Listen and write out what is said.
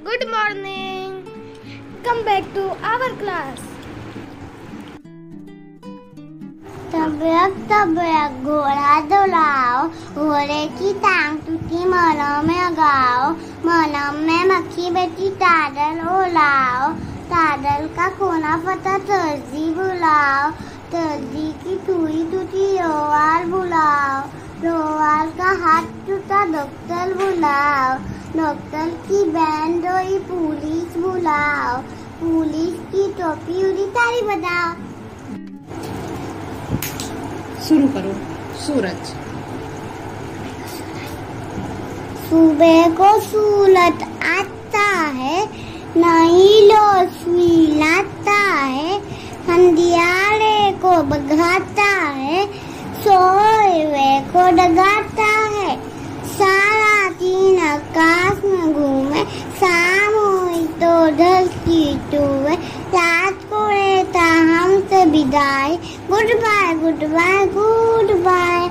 Good morning. Come back to our class. तबयक घोड़ा दौड़ाओ, घोड़े की टांग टूटी मलम में लगाओ, मलम में मक्खी बैठी तादल ओलाओ, तादल का कोना फटा दर्जी बुलाओ, दर्जी की टूटी टूटी रोवाल बुलाओ, रोवाल का हाथ टूटा डॉक्टर बुलाओ, डॉक्टर की बैंड रोई पुलिस बुलाओ, पुलिस की टोपी उड़ी ताली बजाओ। शुरू करो। सूरज। सुबह को सूरज आता है, नई रोशनी लाता है, अंधियारे को भगाता है, सोए हुए को जगाता है, सारा दिन आकाश में घूमे, शाम हुई तो ढलती हुए, रात को लेता हमसे विदाई। Goodbye goodbye good bye.